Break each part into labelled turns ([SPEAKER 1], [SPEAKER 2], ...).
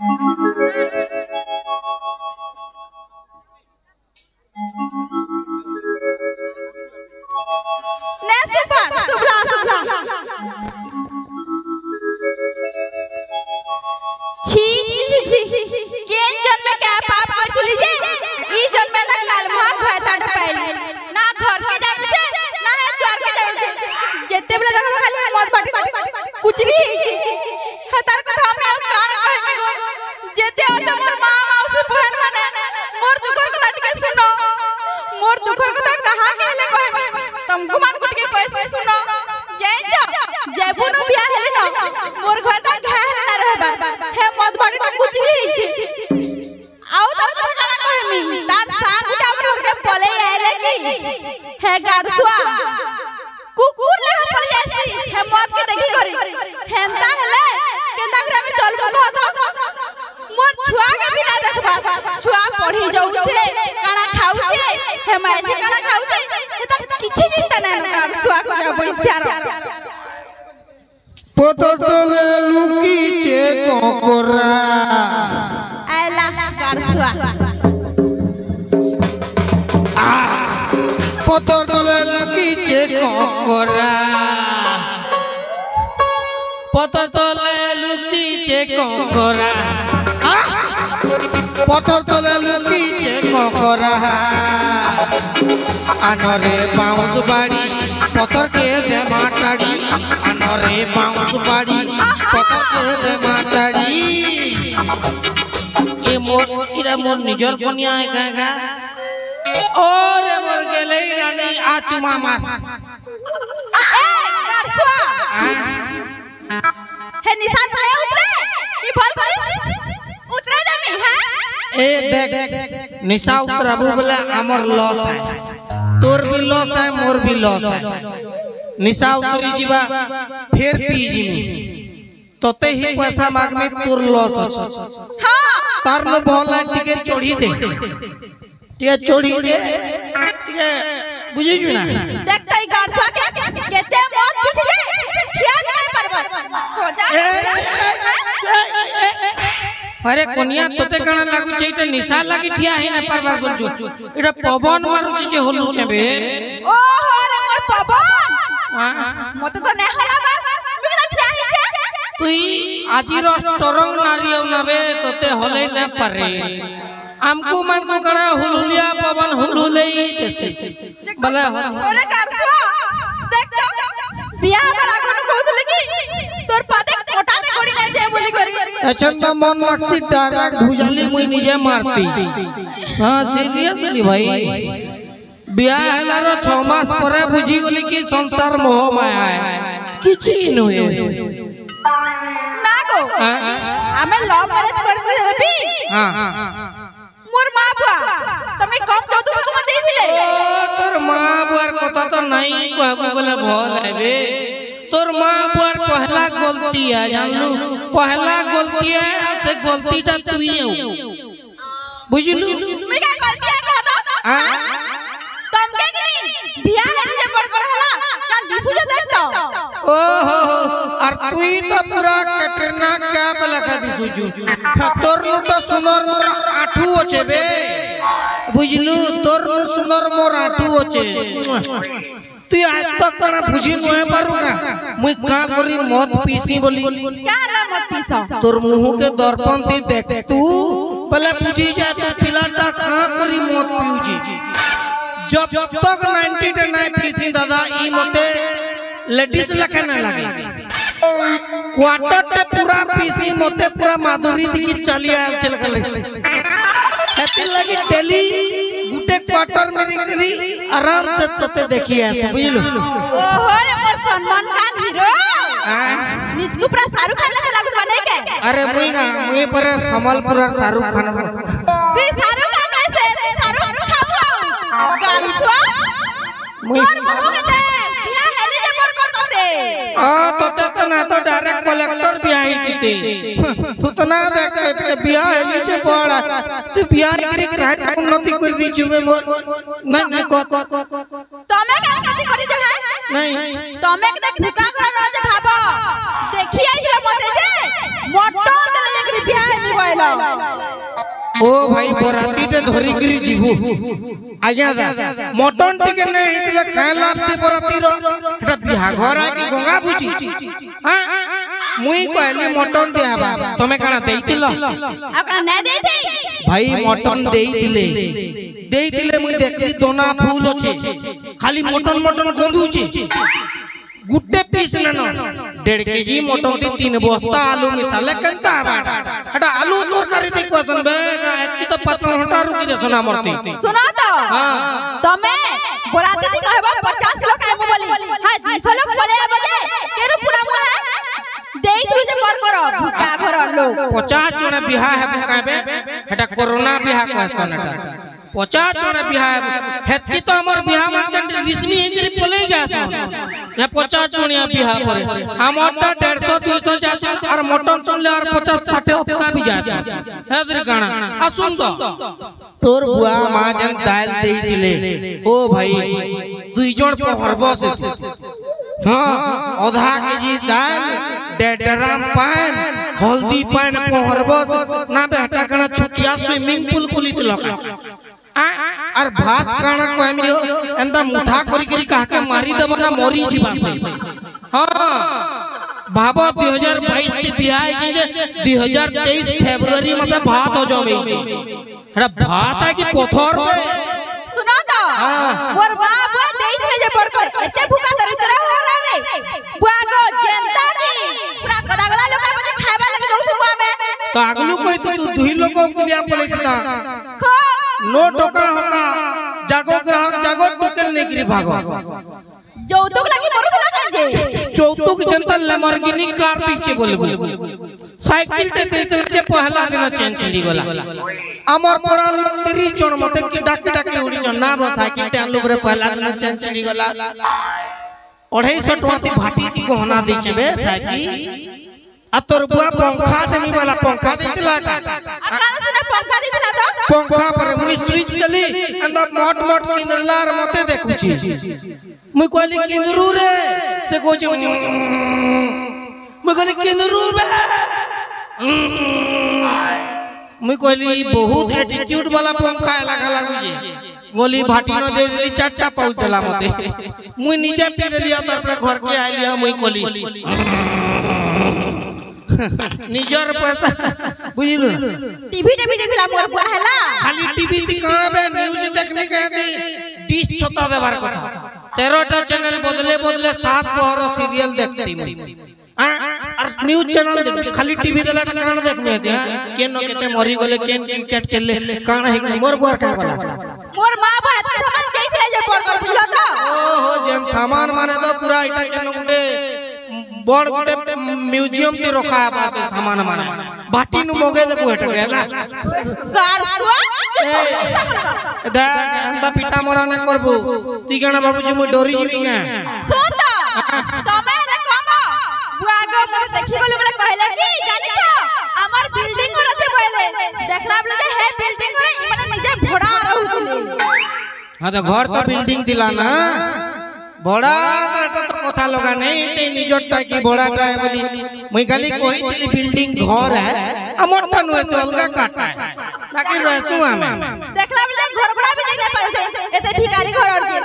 [SPEAKER 1] ने सुभा सुभला सुभला छी छी छी केन जन्म क्या पाप करथिली जे ई जन्म ना काल भात भाता पाइली ना घर के जानु छे ना है द्वार के जानु छे जेते बेला देखल खाली मत बाटी कुचरी हे छी हतार कथा हमरा कान कहमे गो जेते अच्छा मोर मां मौसी बहन माने मोर दुखर कथा टिके सुनो मोर दुखर कथा कहा कहले कहमे तुमको मान कुट के पैसे सुनो जय जा जेबुनु बिया हेले न मोर घर तक हेले ना रहबा हे मत बाटी ना कुचरी हे छी आउ तर कथा ना कहमी तार सांग उठा मोर के पले आइले की हे गाड़सुआ कुकुर ले पल जासी हे मत के देखी करी हेंता हेले केंदा घर में चल गल हो मोर छुआ के बिना देखबा छुआ पढ़ी जाऊ छे काना खाऊ छे हे माइसी काना खाऊ छे एता किछि चिंता नै गाड़सुआ को जा बैसार
[SPEAKER 2] पोतले लुकीचे कोकरा
[SPEAKER 1] आइला गाड़सुआ
[SPEAKER 2] पोतले लुकीचे कोकरा पोतले लुकीचे कोकरा पोतले लुकीचे कोकरा आनरे बाउंस बाड़ी पतर के दे माटाड़ी आनरे बाउंस बाड़ी पतर के दे माटाड़ी ए मोर निजर कन्या है गागा और मोर गेले रानी आ चुमा मार
[SPEAKER 1] ए गाड़सुआ हे निशान भाई उतरे ई फल कर उतरे जमी हां
[SPEAKER 2] ए देख निशा उतरबू बोले हमर लॉस है तोर भी लॉस है मोर भी लॉस है निशा उतरी जीवा फिर पी जीमी तोते ही पैसा मांग में तोर लॉस अछि
[SPEAKER 1] हां
[SPEAKER 2] तार न भला टिके चोड़ी दे टिके चोड़ी दे टिके बुझी छु ना
[SPEAKER 1] देख तई गाड़सा के केते मत पूछ जे से खिया नहीं परबो को जा
[SPEAKER 2] अरे कोनिया तोते कणा लागु छै त निशा लागी ठिया है ना परबार बोल छु एटा पवन मारू छी जे होलु छै बे
[SPEAKER 1] ओ हो रे मोर पवन मत तो नै होला बा बिना ठिया है छे
[SPEAKER 2] तुई आजी रो स्ट्रॉंग नारी नबे तोते होले न पारे हमको मन को कणा हुलहुलिया पवन हुलहुलई देसे भले
[SPEAKER 1] ओरे गाड़सुआ देख तो बियाह करा कोन कहत लगी तोर पादे कोटा ने कोड़ी नै दे बोली करी
[SPEAKER 2] अच्छा त मन लक्षी डायरेक्ट भुजली मुई निजे मारती हां सीरियसली भाई बियाह हलारो 6 मास परे बुझी गली कि संसार मोह माया है किछि नहे
[SPEAKER 1] ना गो हमें लव मैरिज कर देबी
[SPEAKER 2] हां
[SPEAKER 1] मोर मां बुआ तमे कम कह दो तुम दे दिले
[SPEAKER 2] ओ तोर मां बुआर कथा तो नहीं कहबो बोले भल आबे तोर मां बुआर पहला गलती है जानलू पहला गलती है से गलतीटा तुई बुझलू
[SPEAKER 1] मैं क्या गलती है कह दो हां तुम के नहीं बियाह है जे बड़ कर हला कान दिसु जे देख तो
[SPEAKER 2] ओहो और तुई तो पूरा कैटरीना कैफ लगा दिसु छु तोर नु तो सुनर मोर आठू होचे बे बुझलू तोर नु सुनर मोर आठू होचे तू आज तक कना बुझी नहे पारुका मुई का करी मत पीसी बोली
[SPEAKER 1] क्या ला मत पीसो
[SPEAKER 2] तोर मुंह के दर्पण दी देख तू पहले बुझी जा तो पिलाटा का करी मत पीउजी जब तक 90 ते नहीं पीसी दादा ई मते लेडीज लखे ना लगे क्वार्टर ते पूरा पीसी मते पूरा माधुरी दिखी चलिया चल गले हेती लगी डेली गुटे क्वार्टर में निकली आराम से तते देखिए ऐसे बुझलो
[SPEAKER 1] ओहो रे मोर सम्मान कान हीरो निजकु पूरा शाहरुख खान लगे लागत बने के
[SPEAKER 2] अरे मुई पर समलपुर शाहरुख खान
[SPEAKER 1] तू शाहरुख खान कैसे तू शाहरुख खाऊ गाड़सुआ मुई के बियाह हेले जे बड़ कर दोते
[SPEAKER 2] तोते तो ना तो डायरेक्ट कलेक्टर बियाह हिते तू तो ना देख के बियाह हेली जे बड़ा तू बियाह करी काट उन्नति कर दी जुमे मोर नहीं को
[SPEAKER 1] तमे का उन्नति करी जे है
[SPEAKER 2] नहीं
[SPEAKER 1] तमे के भूका घर रोज भाबो देखि आइला मते जे मोटो दले एकरी बियाह हेमी होइल
[SPEAKER 2] ओ भाई बराती ते धरी गिरी जीवु आज्ञा दा मटन टिके नै हितले काहे लापसी बराती रो एटा बिहा घर आ कि गंगा बुझी हां मुई कहली मटन देहाबा तमे काना देइतिलो
[SPEAKER 1] आ का नै देथि
[SPEAKER 2] भाई मटन देइतिले मुई देखली दोना फूल अछि खाली मटन गंधुची गुड्डे पीस न 1.5 केजी मटन दी 3 बस्ता आलू मिसाले कंता बाटा हटा आलू तरकारी दी क्वेश्चन बे एकी तो 5 घंटा रुकी दे सुना मरती
[SPEAKER 1] सुना तो हां तमे बराती दी कहबा 50 लोग आइबो बोली हां 200 लोग बोले बजे केरु पूरा मुहा देई तू जे पर करो भूका घर लोग
[SPEAKER 2] 50 जण बिहा है बुकाबे हटा कोरोना बिहा क्वेश्चन हटा 50 जण बिहा हेती तो हमर बिहा मन रिसमी हिजरी पले जासन या 50 जणिया बिहा करे हमरटा 150 200 जासन और मटन सुनले और 50 60 अपका भी जासन हेदरी काना आ सुन तो तोर बुआ मां जन दाल देई दिले ओ भाई दुई जण पहरबो से हां आधा केजी दाल 1.5 ड्राम पान हल्दी पान पहरबो ना बेटा कना छुटिया स्विमिंग पूल खुलित लका और भात काना कहमियो एंदा मुठा करी करी कहा के मारी देबो ना मरी जीवा से हां भाबो 2022 के बियाह जे 2023 फरवरी में भात हो जावे एड़ा भात है कि पत्थर पे
[SPEAKER 1] सुनो तो मोर बाप देई दिले जे पर कर एते भूखा दरिद्र हो रे बुआ गो जनता की पूरा गदागला लोग बजे खाबा लगे दउ बुआ में
[SPEAKER 2] तो अगलू कोई तो तू दुही लोग को दिया बोले किता नो टोका होका जागो ग्राहक जागो टोकल नहीं गिरी भागो
[SPEAKER 1] जौतुक लगी मरुद लगा जे
[SPEAKER 2] जौतुक जनता लैम्बोर्गिनी कार दीचे बोले साइकिल ते देते के पहला दिन चेंज चली गला अमर पड़ा 30 जन मते के डाके उड़ी जन ना बो साइकिल ते लोग रे पहला दिन चेंज चली गला 250 टवाती भाटी की गहना दीचे बे साइकिल आ तोर बुआ पंखा देनी वाला पंखा देतला का
[SPEAKER 1] काना सुना पंखा देतला तो
[SPEAKER 2] पंखा पर मुई स्विच चली अंदर मोट किंदरलार मते देखुची मुई कहली किंदरू रे से कोची मुई कहली किंदरू रे मुई कहली बहुत एटीट्यूड वाला पंखा लगा लागुजी गोली भाटी न दे देली 4टा पाउच देला मते मुई नीचे पी लिया तो अपने घर के आइलिया मुई कहली निजर पैसा बुझिलु
[SPEAKER 1] टीवी देखला मोर बुआ हैला
[SPEAKER 2] खाली टीवी ती काना बे न्यूज देखने के दी डिश छोटा देबार कथा 13टा चैनल बदले 7 पहर सीरियल देखती मैं और न्यूज चैनल खाली टीवी देला कान देखने दे केनो केते मरी गले केन क्रिकेट खेलले कान हे मोर बुआ का वाला
[SPEAKER 1] मोर मां बात सामान देखले जे पर कर बुझलो तो
[SPEAKER 2] ओहो जन सामान माने तो पूरा इटा केनो गुटे बड़ गुटे म्यूजियम ते रखा है पास सामान माने बाटी नु मोगे दे बुहट गेला
[SPEAKER 1] गारसुआ
[SPEAKER 2] दा अंदा पिटा मोरा न करबो तिगणा बाबूजी मु डरी जिमी के
[SPEAKER 1] सुन तो तमे ले कम बुआ गो मने देखि बोले बोले कहले कि जानि छ हमर बिल्डिंग पर আছে बोले देखला बोले जे हे बिल्डिंग रे मने निजे भड़ा रहउतले
[SPEAKER 2] हां तो घर तो बिल्डिंग दिला ना बड़ा तो कथा लगा नहीं ते निजटा की बड़ाटा है बोली मुई खाली कोई तेरी बिल्डिंग घर है अमरटा नुए चलगा काटा है बाकी रहतु हमें
[SPEAKER 1] देखला बोले घर बड़ा भी नहीं पाए एते भिखारी घर और जे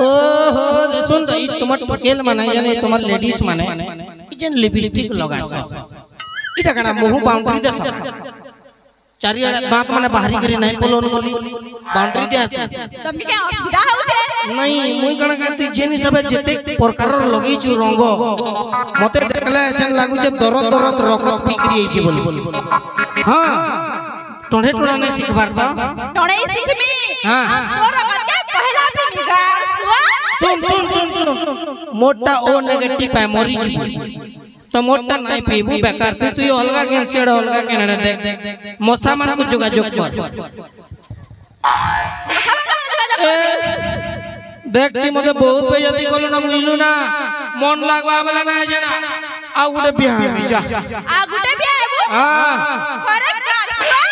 [SPEAKER 2] ओहो सुन तो ई तुमर पकेल माने यानी तुमर लेडीज माने ई जन लिपस्टिक लगा स इटा कना मुंह बाउंड्री दे सब चारियाडा दांत माने बाहरी करी नहीं पोलोन गली बाउंड्री दे
[SPEAKER 1] तुमके के असुविधा हो छे
[SPEAKER 2] नहीं मुई गण गंती जेनी सबे जते प्रकार लगई छु रंग मते देखले एछन लागु जे दरद रकत फिकरी आइछि बोली हां टोढे टोडा नहीं सिखबार त
[SPEAKER 1] टोडे सिखमी हां तोर के पहला निगा
[SPEAKER 2] सुन मोटा ओ नेगेटिव है मरी छि तो मोटा नहीं पीबू बेकार तू अलगा गेम छेड़ अलगा केनडा देख मसा मान को जोगाजोग कर देखती मते बहुत बेइज्जती करलो ना बुझलु ना मन लागवा वाला ना जना आ गुटे बियाह में जा
[SPEAKER 1] आ गुटे बियाह हेबो
[SPEAKER 2] हां
[SPEAKER 1] अरे गाड़िया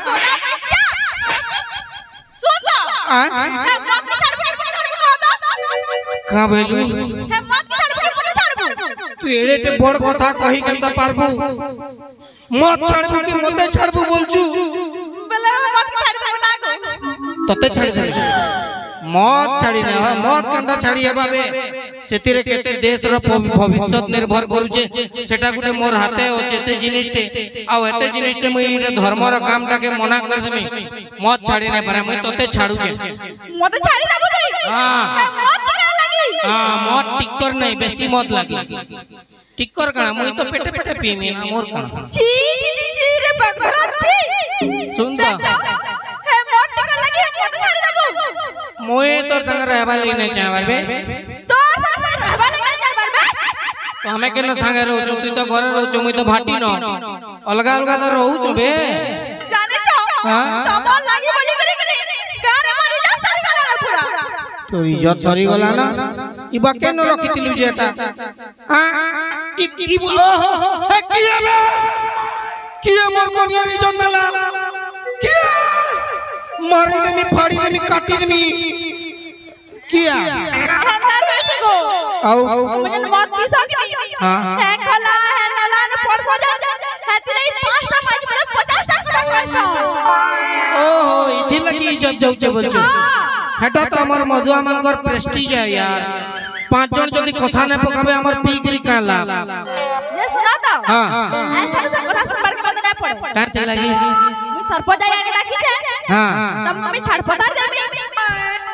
[SPEAKER 1] तोरा पैसा सुन तो मत छाड़
[SPEAKER 2] का भेलु
[SPEAKER 1] मत छाड़
[SPEAKER 2] तू एड़े बड़ कथा कहि केंता पारबू मत छाड़बू कि मते छाड़बू बोलचू
[SPEAKER 1] बेले
[SPEAKER 2] तते छाड़ी छाड़ी मत छाड़ी ना मत कंदा छाड़ी हेबा बे सेतिरे केते देश रो भविष्य निर्भर करूचे सेटा गुटे मोर हाथे होचे से जिनिसटे आ एते जिनिसटे मुई धर्म रो कामटा के मना कर देमी मत छाड़ी ना पारे मुई तते छाड़ूचे
[SPEAKER 1] मत छाड़ी दबो तई
[SPEAKER 2] हां
[SPEAKER 1] मत पका लागी
[SPEAKER 2] हां मत टिक्कर नहीं बेसी मत लागी टिक्कर कणा मुई तो पेटे पेटे पीमी ना मोर कणा
[SPEAKER 1] छी छी रे बगधरा छी
[SPEAKER 2] सुन तो
[SPEAKER 1] हे मत टिक्कर लागी मत छाड़ी दबो
[SPEAKER 2] मोए तोर संग रहबा लई नहीं चाहबार बे
[SPEAKER 1] तोर संग रहबा लई नहीं चाहबार बे
[SPEAKER 2] तो हमें केन संगे रहू तू तो घर रहू मुई तो भाटी न अलगा अलगा तो रहू छु बे
[SPEAKER 1] जाने छो
[SPEAKER 2] हां
[SPEAKER 1] तमन लागी बोली करे कार मारी जा सारी गला पूरा
[SPEAKER 2] तोर इज्जत सरी गला ना इबा केन रखितिलु जेटा हां ई ओहो हे किया बे किया मोर कोनिया इज्जत नला किया मारी देमी फाड़ी देमी काटी देमी किया
[SPEAKER 1] अंदर कैसे गो
[SPEAKER 2] आओ
[SPEAKER 1] मुझे मत पीसा कि
[SPEAKER 2] हां
[SPEAKER 1] है खला है नला न पड़ सो जा है तेरे 5टा मैच में 50 टा कटा पैसा
[SPEAKER 2] ओहो इथि लगी इज्जत जाउचे बोलछो हेटा तो हमर मधुआ मनकर प्रेस्टीज है यार 5 जन जदी कथा ने पकाबे हमर पीगरी का लाभ
[SPEAKER 1] ये सुना तो
[SPEAKER 2] हां
[SPEAKER 1] ऐसा से कथा सुनबार के बाद ना पड़े
[SPEAKER 2] काते लगी
[SPEAKER 1] मुई सरपंच आया के डाकी छे
[SPEAKER 2] हां
[SPEAKER 1] तुमको मैं छाड़ पतार देबी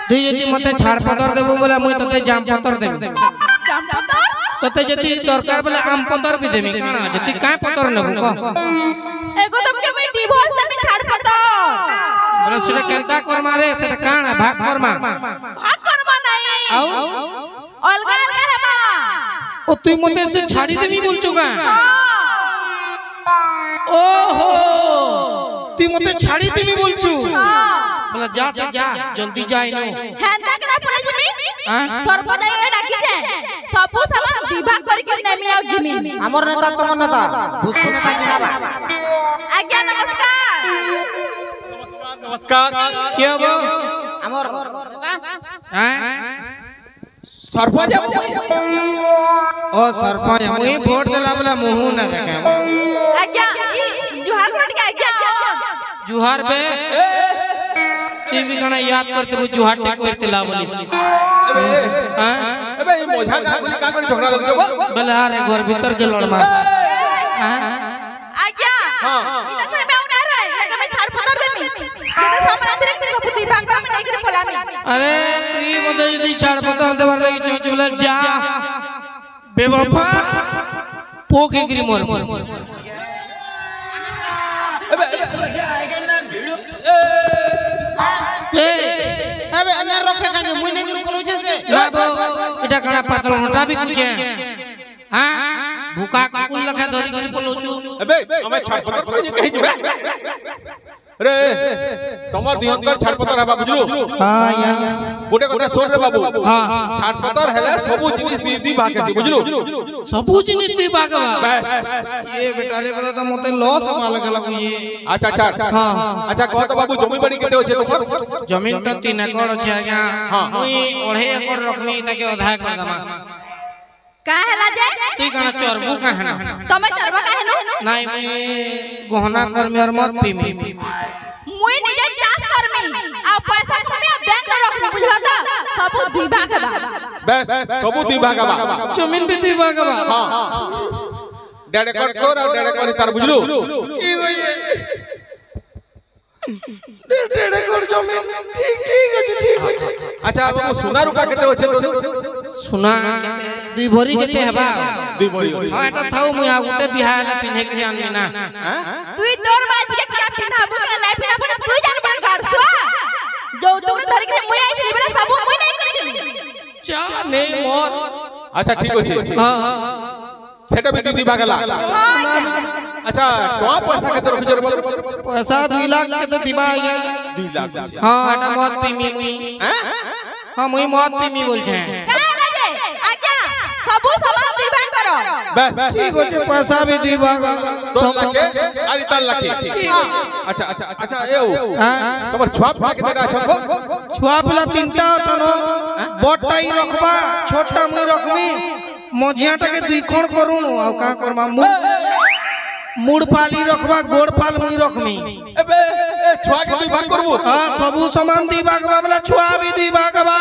[SPEAKER 2] तू यदि मते छाड़ पतर देबो बोला मुई तते जाम पतर देबो
[SPEAKER 1] जाम पतार
[SPEAKER 2] तते यदि दरकार बोला आम पतर भी देमी काना जति काय पतर नेबो को
[SPEAKER 1] एगो तुमके मैं डिवोर्स देबी छाड़ पतार
[SPEAKER 2] बोला सुरे केनता कर मारे से काना भाग करमा
[SPEAKER 1] नहीं
[SPEAKER 2] आओ
[SPEAKER 1] अलगा अलगा हेबा
[SPEAKER 2] ओ तू मते से छाड़ी देमी बोलछो का ओहो तू मते छाड़ी देमी बोलछु बोला जा से जा जल्दी जा इनो
[SPEAKER 1] हेंता केना पड़े जिमी
[SPEAKER 2] हां
[SPEAKER 1] सरपंच आया के डाकी छे सबो सामान विभाग करी के नेमी आउ जिमी
[SPEAKER 2] हमर नेता तमन नेता भूत नेता जिनाबा
[SPEAKER 1] आज्ञा नमस्कार
[SPEAKER 3] नमस्कार
[SPEAKER 2] के हो हमर हैं
[SPEAKER 3] सरपंच
[SPEAKER 2] ओ सरपंच मुई वोट देला बोला मुहु ना देखे
[SPEAKER 1] आज्ञा जुहार रोड के आज्ञा
[SPEAKER 2] जुहार बे ई भी गना याद करते वो जुहार टेक करते ला बोली हां
[SPEAKER 3] एबे ई मोझा का बोली का करी झगड़ा लग जबो
[SPEAKER 2] बोला रे घर भीतर के लड़मा
[SPEAKER 1] आज्ञा हां इता से मैं उना रहे लेकिन मैं छाड़ पतर देमी जेता सामान अतिरिक्त सब विभाग में नहीं करे पलामी
[SPEAKER 2] अरे तू ई मते यदि छाड़ पतर देबार लगी चोच बोला जा बेवफा पोके गिरी मोर अबे अन्य रखे काजे मुई ने गिरु कोलो छे ना बो एटा कणा पातल होटा भी कुछे हां भूका कुकुल लखा धरी करी पलोचू
[SPEAKER 3] एबे हमें छाड़पतर पर जे कहि जबे रे तमर दिहंकर छाड़पतर हबा बुझलु
[SPEAKER 2] हां या
[SPEAKER 3] गोटे কথা सुन रे बाबू
[SPEAKER 2] हां
[SPEAKER 3] छाड़पतर हेले सबु जिनिस दी भागे से बुझलु
[SPEAKER 2] सबु जिनिस दी भागवा ये बेटा रे बोला तो मते लॉस हवा लगला को ये
[SPEAKER 3] अच्छा अच्छा
[SPEAKER 2] हां
[SPEAKER 3] अच्छा कह तो बाबू जमीन बाड़ी केते होछे तोर
[SPEAKER 2] जमीन तो 3 एकड़ छे आज्ञा मुई 2.5 एकड़ रखनी ताके आधा कर दमा
[SPEAKER 1] का हैला जे
[SPEAKER 2] तू कणा चरबू कहना
[SPEAKER 1] तमे चरबा काहे नो
[SPEAKER 2] नहीं मुई गहना कर्मी और मत पीमी
[SPEAKER 1] मुई निजे चास करमी आ पैसा कमी आ बैंक में रखमी बुझला त सब विभाग बा
[SPEAKER 3] बस सबु दी भागबा
[SPEAKER 2] जमीन भी दी भागवा
[SPEAKER 3] हां डेढ़ एकड़ तोर और डेढ़ एकड़ तार बुझलु
[SPEAKER 2] ई गई डेढ़ एकड़ जमीन ठीक ठीक है
[SPEAKER 3] अच्छा बाबू सोना रुपा केते होछे तो
[SPEAKER 2] सुना केते दुई भरी केते हेबा
[SPEAKER 3] दुई भरी
[SPEAKER 2] हां एटा थाउ मुई आ गुटे बिहाय ला पिन्हे के जानली ना
[SPEAKER 1] तू तोर बाज के क्या पिनाबू ना नहीं पिनाबू तू जान बड़ गाड़सो जो तोरे धरि के मुई आई थी बेला सब मुई नहीं करी
[SPEAKER 2] चा नहीं मोर
[SPEAKER 3] अच्छा ठीक होछे
[SPEAKER 2] हां
[SPEAKER 3] सेटा भी दी भागला अच्छा तो पैसा केते रखि जर
[SPEAKER 2] पैसा 2 लाख केते दिबा आया
[SPEAKER 3] 2 लाख
[SPEAKER 2] हां एटा मत पीमी मुई
[SPEAKER 3] हैं
[SPEAKER 2] हां मुई मत पीमी बोल छे
[SPEAKER 1] का लगे आज्ञा सब सामान विभाग करो
[SPEAKER 3] बस
[SPEAKER 2] ठीक होछे पैसा भी दी भागला
[SPEAKER 3] 2 लाख आरी 3 लाख अच्छा अच्छा अच्छा ए
[SPEAKER 2] हां
[SPEAKER 3] तमर छुआ फा केते अछन
[SPEAKER 2] छुआ पिला 3टा छनो बटटाई रखबा छोटा मुई रखमी मझियाटा के 2 खण करू आ का करमा मु मुड़ फाली रखबा गोड़ फाल मुई रखमी
[SPEAKER 3] एबे ए छुआ के दुई भाग करबो
[SPEAKER 2] हां सबू समान दी भाग वाला छुआ भी दुई भाग बा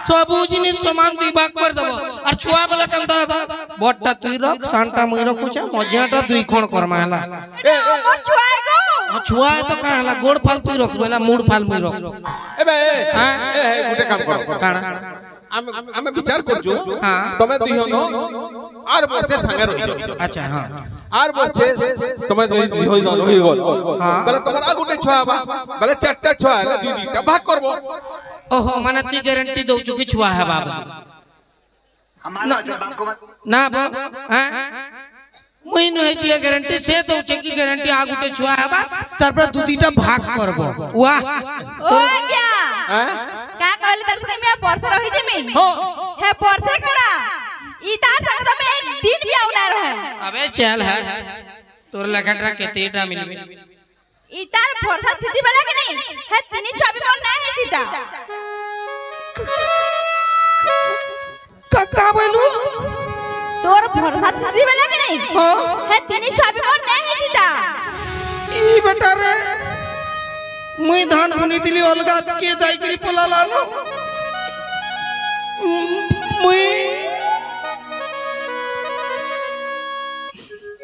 [SPEAKER 2] सबू जिनिस समान दुई भाग कर दबो और छुआ वाला कंता बा बटटा तुई रख सांटा मुई रखु छ मजियाटा दुई खण करमा हला
[SPEAKER 1] मोर छुआए गो
[SPEAKER 2] छुआ तो का हला गोड़ फाल तुई रख बेला मुड़ फाल मुई रख
[SPEAKER 3] एबे ए गुटे काम कर
[SPEAKER 2] काना
[SPEAKER 3] आमे विचार करजो तमे दिहनो आर बसे संगे रहि
[SPEAKER 2] अच्छा हां
[SPEAKER 3] आर बसे तमे दुई होई जानो होई गल बले तमरा गुटे छुआ बा बले चारटा छुआ है दुई दुईटा भाग करबो
[SPEAKER 2] ओहो माने ती गारंटी दउ छु कि छुआ है बाबा ना बा हैं मुई न है गारंटी से दउ छु कि गारंटी आ गुटे छुआ है बा तार पर दु दुईटा भाग करबो वाह
[SPEAKER 1] ओ क्या
[SPEAKER 3] हैं
[SPEAKER 1] का कहले तार संगे मैं परसे रही जे में
[SPEAKER 3] हो
[SPEAKER 1] हे परसे खड़ा ई तार संग तो मैं एक दिन भी आउना रहे
[SPEAKER 2] अबे चल है तोर लगटरा केतेटा मिलबे
[SPEAKER 1] ई तार परसा थीती वाला के नहीं है तिनी छवि मोर ना है थीता
[SPEAKER 2] का बोलू
[SPEAKER 1] तोर भरोसा थीती वाला के नहीं
[SPEAKER 2] हां
[SPEAKER 1] है तिनी छवि मोर ना है थीता
[SPEAKER 2] ई बेटा रे मुई धान बुनी दिली अलगा के दाईगिरी पोला लानो मुई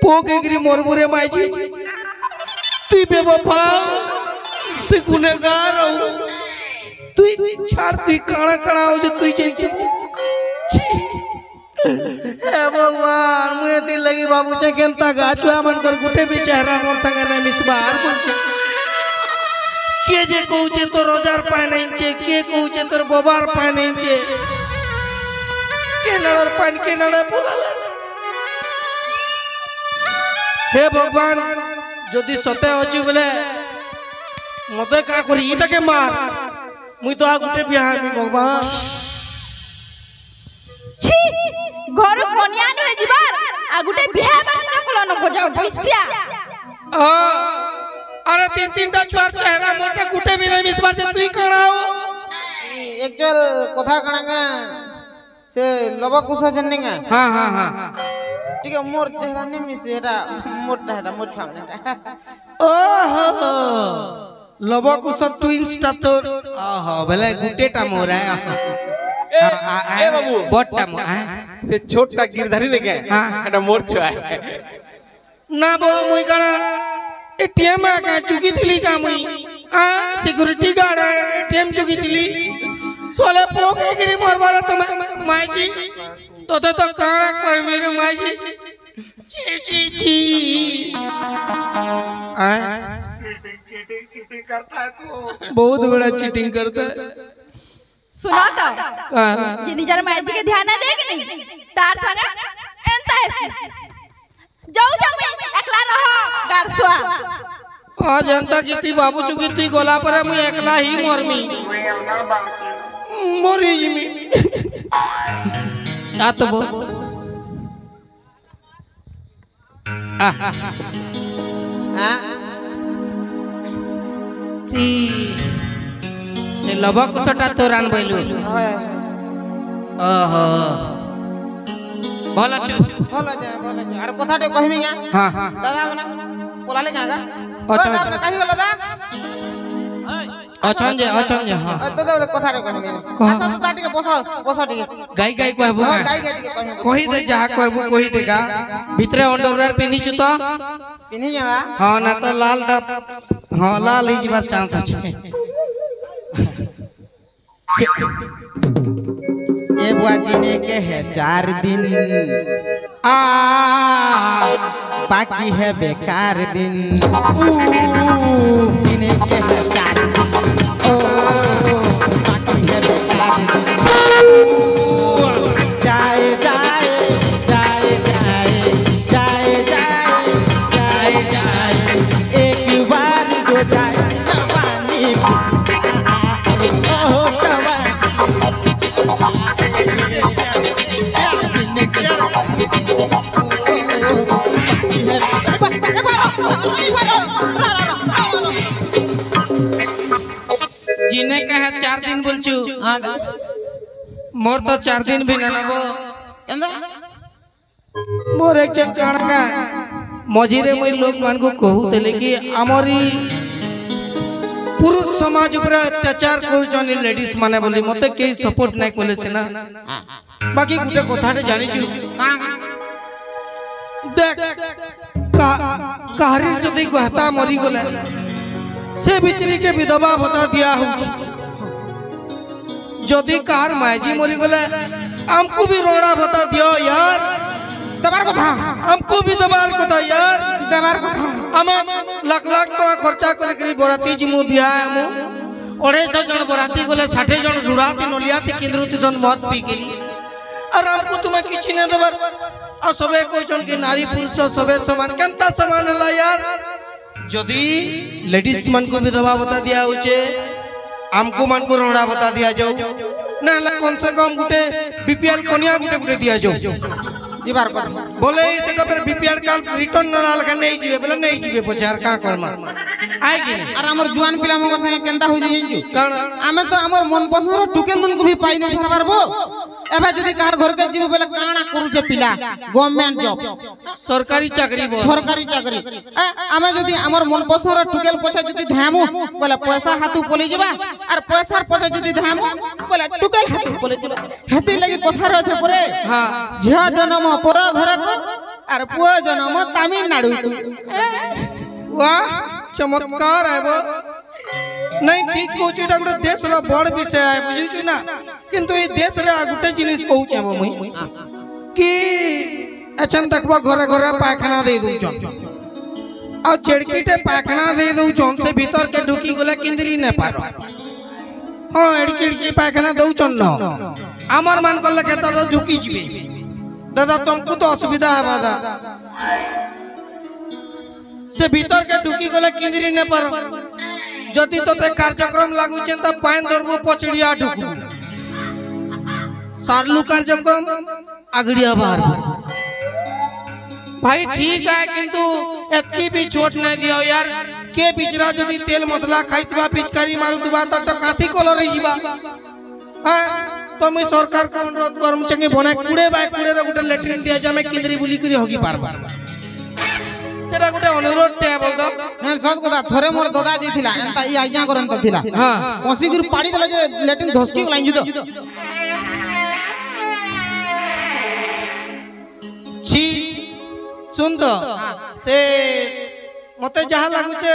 [SPEAKER 2] पोकेगिरी मोरमुरे माईजी तू बेवफा तू गुनहगार हो तू छाड़ तू काना काना हो जो तू जे हे भगवान मुए दिल लगी बाबू चे केनता गाछुआ मन कर गुटे भी चेहरा मोर संग न मिस बाहर बोल के जे कहूचे तो रोजार पाए नहीं चे के कहूचे तो बबार पाए नहीं चे के नड़र पान के नड़े बोलाला हे भगवान जदि सते अछि बोले मते का करी ई तके मार मुई तो आ गुटे बियाह में भगवान
[SPEAKER 1] छी घर कोनिया न जीवार आ गुटे बियाह बाकी न कोलो न खोजा भैसिया
[SPEAKER 2] अरे तीन तीन टा छुआर चेहरा मोटे गुटे भी नहीं मिसबार जे तुई कराओ
[SPEAKER 4] एक्चुअल कथा कणा से लबा कुछ जन्नेगा
[SPEAKER 2] हां हां हां
[SPEAKER 4] ठीक है मोर चेहरा नहीं मिस एटा मोटा हेटा मोर सामने
[SPEAKER 2] ओहो लबा कुछ ट्विंस टा तो ओहो भले गुटे टा मोरा
[SPEAKER 3] ए बाबू
[SPEAKER 2] बटटा मो
[SPEAKER 3] से छोटा गिरधारी देखे
[SPEAKER 2] हां
[SPEAKER 3] एटा मोर छुआ
[SPEAKER 2] ना बो मुई कणा एटीएम आ का चुकी दिली का मुई सिक्योरिटी गार्ड एटीएम चुकी दिली सोले पोके गिरी मोरबारा तो माई जी तो का कोई मेरे माई जी ची ची ची
[SPEAKER 3] चीटिंग करता है तू
[SPEAKER 2] बहुत बड़ा चीटिंग करता है
[SPEAKER 1] सुनो तो ये निजर मैच के ध्यान ना देख नहीं तार संग एंता है जाऊ जाऊ एकला रहो गारसुआ
[SPEAKER 2] आ जनता किती बाबू चुकी ती गोला पर मुई एकला ही मरमी मरी जिमी तात बो
[SPEAKER 4] हां
[SPEAKER 2] सी से लबा कुछटा तोरान बैलु ओहो भला छु
[SPEAKER 4] भला जा अरे कथाटे कहबी गा
[SPEAKER 2] हां हां
[SPEAKER 4] दादा बना पोलाले गागा
[SPEAKER 2] अच्छा
[SPEAKER 4] दादा बना काही गला दादा
[SPEAKER 2] अछन जे हां
[SPEAKER 4] दादा बना कथाटे कहबी अच्छा तो ताटी के बस ठीक
[SPEAKER 2] गाई गाई कहबू
[SPEAKER 4] हां गाई गाई के कहबी
[SPEAKER 2] कहि दे जहा कहबू कहि देगा भितरे अंडरवेयर पिनी छु तो
[SPEAKER 4] पिनी जा
[SPEAKER 2] हां ना तो लाल डब हां लाल ही बार चांस আছে
[SPEAKER 4] ये बुआ जीने के है 4 दिन
[SPEAKER 2] आ
[SPEAKER 4] बाकी है बेकार दिन जीने के है 4 दिन ओ बाकी है बेकार दिन जाए जाए जाए जाए जाए जाए जाए जाए एक बार जो जाए जवानी ओ जवानी
[SPEAKER 2] जीने का है 4 दिन बोलचू मोर तो 4 दिन भी ना नबो
[SPEAKER 4] केंदा
[SPEAKER 2] मोर एक चल काण का मझिरे मुई लोग मान को कहूले कि आमरी पुरुष समाज ऊपर अत्याचार कर लेडीज माने बोली मते के सपोर्ट नहीं कले सिना बाकी गुटे कथाटे जानी छु देख कहारी जदी गहता मरी गले से बिचरी के विधवा भत्ता दिया हो जदी कार मायजी मरी गले हमको भी रोड़ा भत्ता दियो यार दबार कथा हमको भी दबार कथा यार दबार कथा हमें लाख लाख टका खर्चा करे करी बराती जिमु बिया हमु 250 जन बराती गले 60 जन जुड़ाती नलियाती केंद्रती जन मत पी गेली और हमको तुम्हें किछि न दबार आ सबे कोई जन के नारी पुरुष सबे समान केनता समान हला यार जदी लेडीज मन को विधवा बता दिया होचे हमको मन को रोड़ा बता दिया जाऊ ना कम से कम गुटे बीपीएल कोनिया गुटे गुटे दिया जाऊ जीवार कथा बोले सेटा पर बीपीएल काल रिटर्न न लाल का नहीं जीवे बोले नहीं जीवे पछार का करमा आइ कि
[SPEAKER 4] और हमर जुआन पिला मगर संगे केनता हो जाई जू
[SPEAKER 2] कारण
[SPEAKER 4] हमें तो हमर मन पसंद टुकेल मन को भी पाई नहीं फर पारबो एबे जदी कार घर के जीव बोले काना करू जे पिला गवर्नमेंट जॉब
[SPEAKER 2] सरकारी चाकरी बो
[SPEAKER 4] सरकारी चाकरी हमें जदी हमर मन पसंद टुकेल पछा जदी धामु बोले पैसा हाथु पले जबा और पैसा पछा जदी धामु बोले टुकेल हाथु पले जबा हेती लागि कथा रहछे परे
[SPEAKER 2] हां
[SPEAKER 4] झिया जन्म पर घर को और पुआ जन्म तमिलनाडु
[SPEAKER 2] वाह चमत्कार है वो नहीं ठीक कहू एटा गुटे देश रो बड़ विषय है बुझिछु ना किंतु ए देश रे गुटे जिनिस कहू छबो मुई कि अचन देखबो घरे घरे पायखाना दे दउछन आ चेड़कीटे पायखाना दे दउछन से भीतर के ढुकी गले किंदरी न पार हां एड़की पायखाना दउछन न हमर मान करले के त ढुकी जिबे दादा तुमको तो असुविधा है दादा से भीतर के ढुकी गले किंदरी न पर जदि तोते कार्यक्रम लागू छे त पाइन धरबो पचड़िया ढुकू सारलू कार्यक्रम अगड़िया बाहर भाई ठीक है किंतु एतकी भी छोट नहीं दियो यार के बिचरा जदि तेल मसाला खाइतबा पिचकारी मारू दुबा त काथी कलर रही जीवा हां तो मैं सरकार को अनुरोध करम चंगे बने कुड़े बाय कुड़े रे गुटे लेट्रिन दिया जा मैं केंद्री बुली करी होगी पारबा तेरा गुटे अनुरोध ते बोल दो
[SPEAKER 4] नहीं सत कथा थरे मोर दादा जी थिला एंता ई आज्ञा करन त थिला
[SPEAKER 2] हां
[SPEAKER 4] कोसी गुरु पाड़ी देला जे लेटिन धसकी लाइन जु तो
[SPEAKER 2] छी सुन तो से मते जहा लागु छे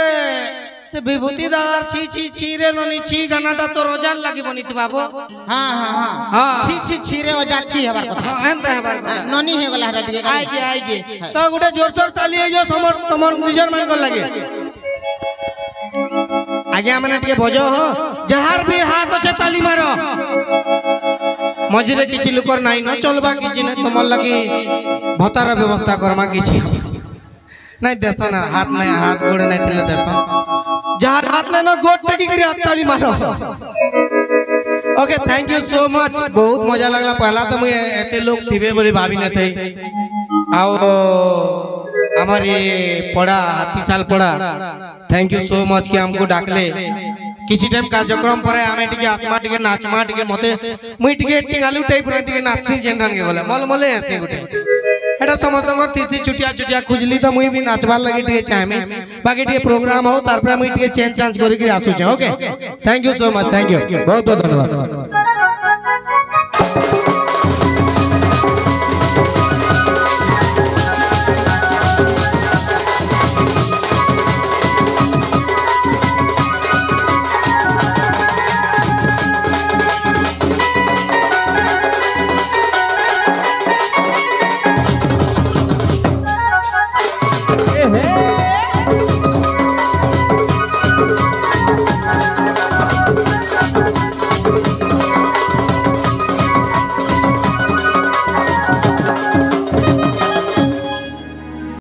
[SPEAKER 2] से विभूति दादार छी छी छी रे ननी छी गानाटा तो रोजान लागि बनित बाबू
[SPEAKER 4] हां हां हां
[SPEAKER 2] हां
[SPEAKER 4] छी छी छी रे ओजा छी हबार कथा
[SPEAKER 2] हां एंता हबार कथा
[SPEAKER 4] ननी हे गला हटा टिके
[SPEAKER 2] आई जे तो गुटे जोर जोर ताली जो समर तमर निजर मान को लागे आगे माने टिके बजो हो जहार भी हाथ আছে ताली मारो मझिरे किछि लुकर नाही न चलबा किछि न तमर लागि भतार व्यवस्था करमा किछि नहीं देसन हाथ नहीं हाथ गोड़ नहीं थिले देसन जहार हाथ नहीं न गोड़ टेकी करी हाथ ताली मारो okay thank you so much बहुत मजा लगला पहला तो मुझे एते लोग थिबे बोली भाभी न थे आओ हमारे पड़ा हाथीसाल पड़ा थैंक यू सो मच कि हमको डाकले किसी टाइम कार्यक्रम पर आमे टिके आसमा टिके नाचमा टिके मते मुई टिके टिंगालू टाइप रे टिके नाचसी जेनरन के बोले मल मले ऐसे गुटे एटा समस्तंगर तीसी छुटिया छुटिया खुजली तो मुई भी नाचबार लगी टिके चाहमे बाकी टिके प्रोग्राम हो तार पर मुई टिके चेंज चांस करी के आसु छे okay thank you so much thank you बहुत बहुत धन्यवाद।